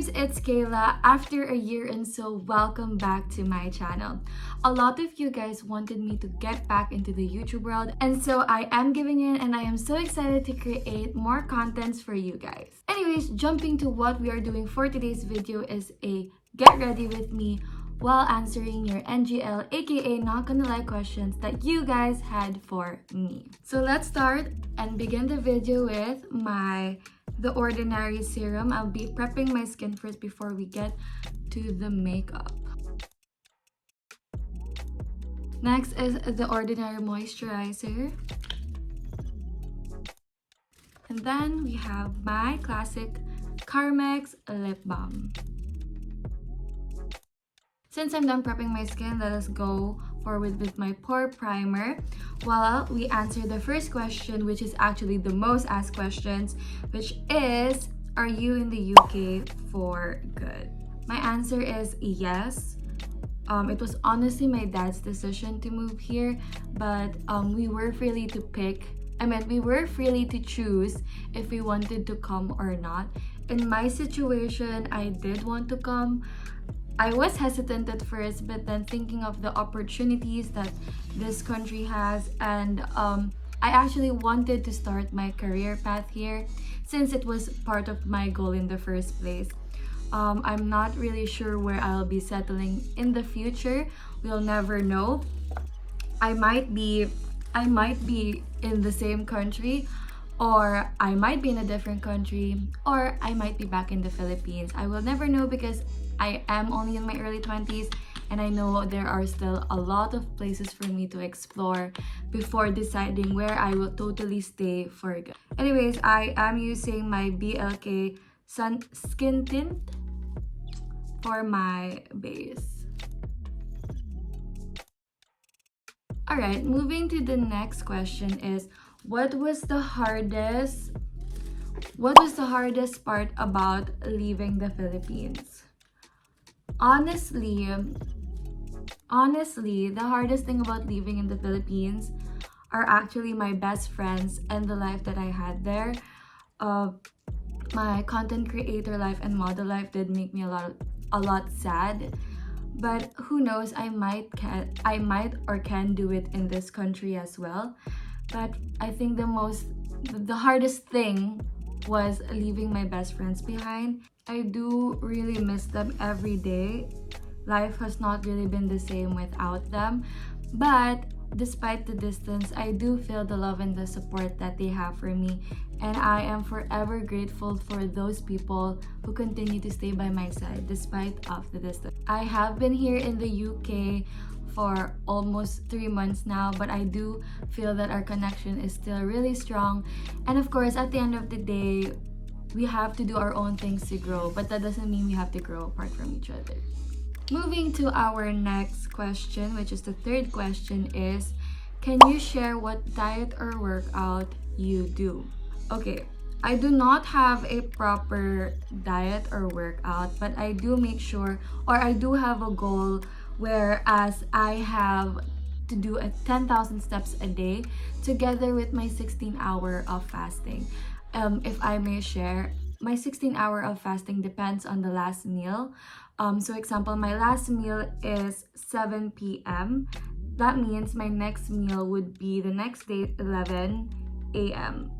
guys, it's Kayla. After a year and so, welcome back to my channel. A lot of you guys wanted me to get back into the YouTube world, and so I am giving in, and I am so excited to create more contents for you guys. Anyways, jumping to what we are doing for today's video is a get ready with me while answering your NGL aka not gonna lie questions that you guys had for me. So let's start and begin the video with the Ordinary serum. I'll be prepping my skin first before we get to the makeup. Next is the Ordinary moisturizer. And then we have my classic Carmex lip balm. Since I'm done prepping my skin, let us go forward with my Pore Primer while we answer the first question, which is actually the most asked questions, which is, are you in the UK for good? My answer is yes. It was honestly my dad's decision to move here, but we were freely to we were freely to choose if we wanted to come or not. In my situation, I did want to come. I was hesitant at first, but then thinking of the opportunities that this country has, and I actually wanted to start my career path here since it was part of my goal in the first place. I'm not really sure where I'll be settling in the future. We'll never know. I might be in the same country, or I might be in a different country, or I might be back in the Philippines. I will never know because I am only in my early 20s, and I know there are still a lot of places for me to explore before deciding where I will totally stay for good. Anyways, I am using my BLK skin tint for my base. Alright, moving to the next question is, what was the hardest part about leaving the Philippines? Honestly, the hardest thing about living in the Philippines are actually my best friends and the life that I had there. My content creator life and model life did make me a lot sad, but who knows, I might or can do it in this country as well. But I think the hardest thing was leaving my best friends behind. I do really miss them every day. Life has not really been the same without them. But despite the distance, I do feel the love and the support that they have for me. And I am forever grateful for those people who continue to stay by my side despite of the distance. I have been here in the UK for almost 3 months now, but I do feel that our connection is still really strong. And of course, at the end of the day, we have to do our own things to grow, but that doesn't mean we have to grow apart from each other. Moving to our next question, which is the third question, is, can you share what diet or workout you do? Okay, I do not have a proper diet or workout, but I do make sure, or I do have a goal whereas I have to do 10,000 steps a day together with my 16-hour of fasting. If I may share, my 16-hour of fasting depends on the last meal. So example, my last meal is 7 p.m. That means my next meal would be the next day, 11 a.m.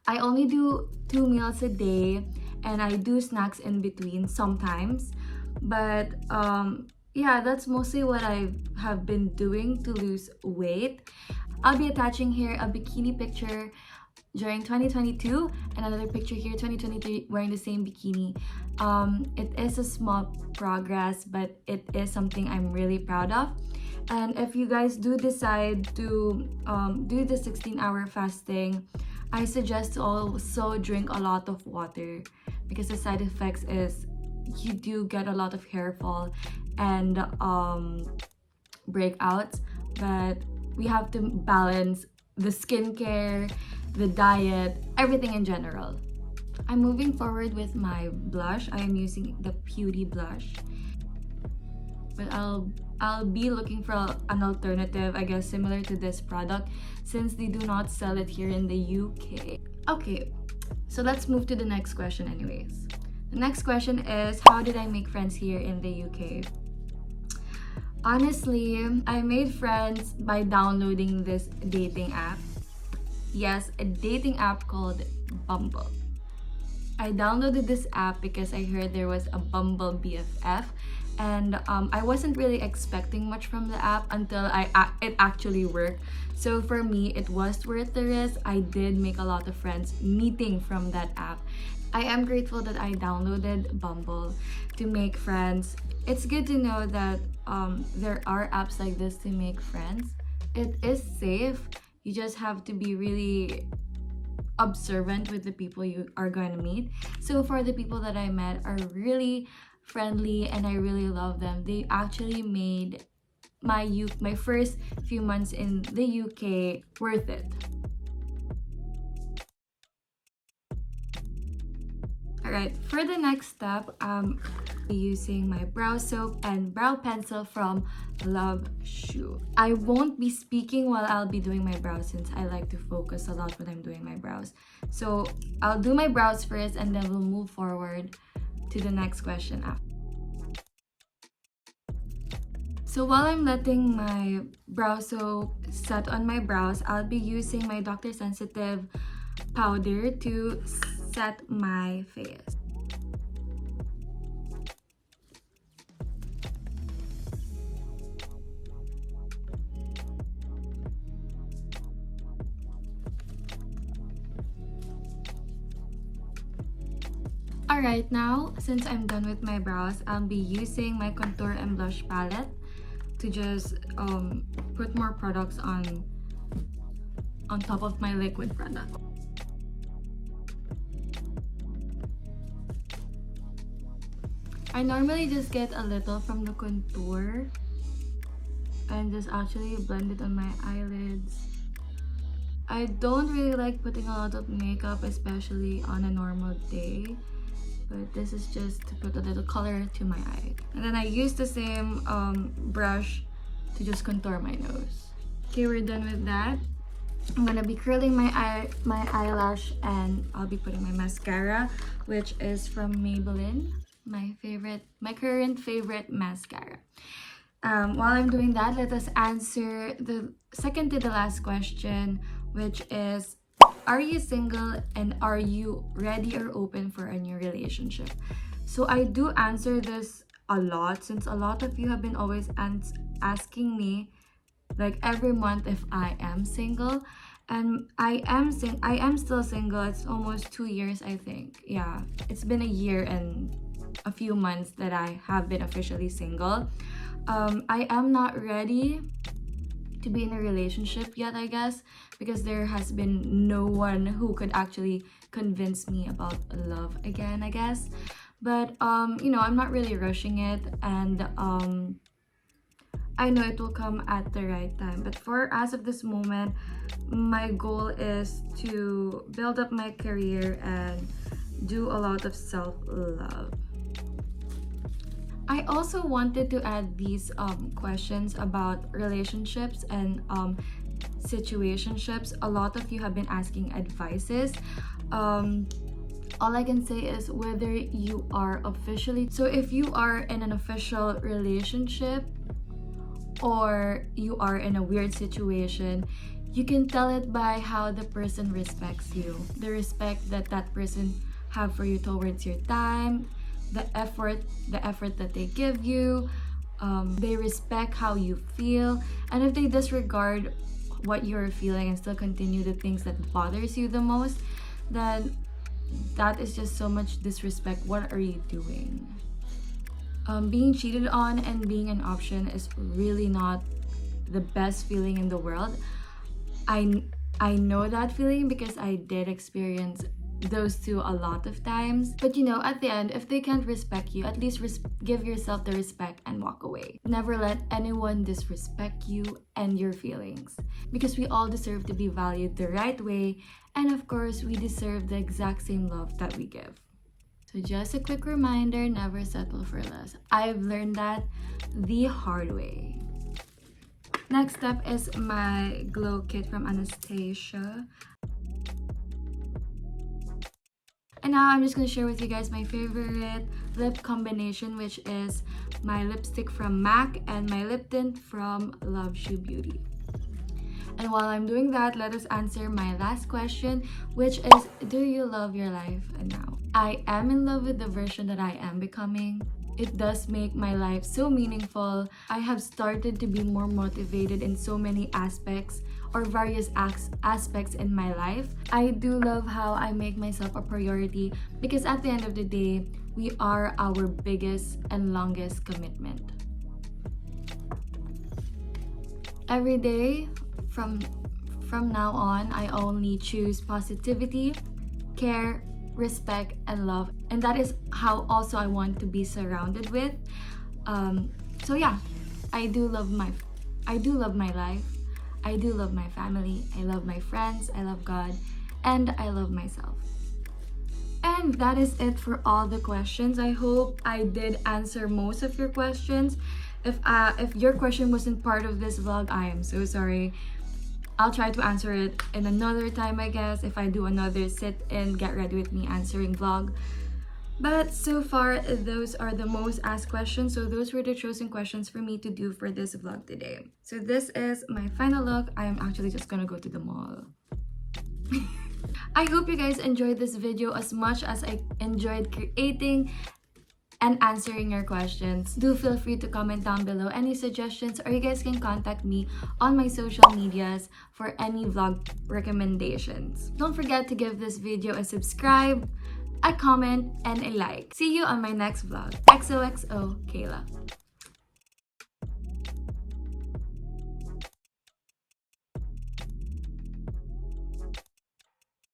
I only do 2 meals a day, and I do snacks in between sometimes. But yeah, that's mostly what I have been doing to lose weight. I'll be attaching here a bikini picture during 2022, and another picture here 2023 wearing the same bikini. It is a small progress, but it is something I'm really proud of. And if you guys do decide to do the 16-hour fasting, I suggest to also drink a lot of water, because the side effects is you do get a lot of hair fall and breakouts, but we have to balance the skincare, the diet, everything in general. I'm moving forward with my blush. I am using the Peauty blush, but I'll be looking for an alternative, I guess, similar to this product, since they do not sell it here in the UK. Okay, so let's move to the next question anyways. The next question is, how did I make friends here in the UK? Honestly, I made friends by downloading this dating app. Yes, a dating app called Bumble. I downloaded this app because I heard there was a Bumble BFF, and I wasn't really expecting much from the app until it actually worked. So for me, it was worth the risk. I did make a lot of friends meeting from that app. I am grateful that I downloaded Bumble to make friends. It's good to know that there are apps like this to make friends. It is safe. You just have to be really observant with the people you are going to meet. So far, the people that I met are really friendly and I really love them. They actually made my first few months in the UK worth it. Alright, for the next step, I'm using my brow soap and brow pencil from Love Shoe. I won't be speaking while I'll be doing my brows since I like to focus a lot when I'm doing my brows. So I'll do my brows first and then we'll move forward to the next question after. So while I'm letting my brow soap set on my brows, I'll be using my Dr. Sensitive powder to set my face. Alright, now since I'm done with my brows, I'll be using my contour and blush palette to just put more products on top of my liquid product. I normally just get a little from the contour and just actually blend it on my eyelids. I don't really like putting a lot of makeup, especially on a normal day, but this is just to put a little color to my eye. And then I use the same brush to just contour my nose. Okay, we're done with that. I'm gonna be curling my eyelash and I'll be putting my mascara, which is from Maybelline, my current favorite mascara. While I'm doing that, let us answer the second to the last question, which is, are you single and are you ready or open for a new relationship? So I do answer this a lot since a lot of you have been always asking me like every month if I am single, and I am still single. It's almost 2 years, I think. Yeah, it's been a year and a few months that I have been officially single. I am not ready to be in a relationship yet, I guess, because there has been no one who could actually convince me about love again, I guess. But you know, I'm not really rushing it, and I know it will come at the right time. But for as of this moment, my goal is to build up my career and do a lot of self-love. I also wanted to add these questions about relationships and situationships. A lot of you have been asking advices. All I can say is whether you are officially, so if you are in an official relationship or you are in a weird situation, you can tell it by how the person respects you, the respect that that person have for you towards your time, the effort that they give you. They respect how you feel, and if they disregard what you're feeling and still continue the things that bothers you the most, then that is just so much disrespect. What are you doing? Being cheated on and being an option is really not the best feeling in the world. I know that feeling because I did experience those two a lot of times. But you know, at the end, if they can't respect you, at least give yourself the respect and walk away. Never let anyone disrespect you and your feelings, because we all deserve to be valued the right way, and of course we deserve the exact same love that we give. So just a quick reminder, never settle for less. I've learned that the hard way. Next up is my glow kit from Anastasia. And now I'm just gonna share with you guys my favorite lip combination, which is my lipstick from MAC and my lip tint from Love Shoe Beauty. And while I'm doing that, let us answer my last question, which is, do you love your life now? I am in love with the version that I am becoming. It does make my life so meaningful. I have started to be more motivated in so many aspects or various aspects in my life. I do love how I make myself a priority because at the end of the day, we are our biggest and longest commitment. Every day from now on, I only choose positivity, care, respect, and love, and that is how also I want to be surrounded with. So yeah, I do love my life, I do love my family, I love my friends, I love God, and I love myself. And that is it for all the questions. I hope I did answer most of your questions. If your question wasn't part of this vlog, I am so sorry. I'll try to answer it in another time, I guess, if I do another sit and get ready with me answering vlog. But so far, those are the most asked questions. So those were the chosen questions for me to do for this vlog today. So this is my final look. I am actually just gonna go to the mall. I hope you guys enjoyed this video as much as I enjoyed creating and answering your questions. Do feel free to comment down below any suggestions, or you guys can contact me on my social medias for any vlog recommendations. Don't forget to give this video a subscribe, a comment, and a like. See you on my next vlog. XOXO, Kayla.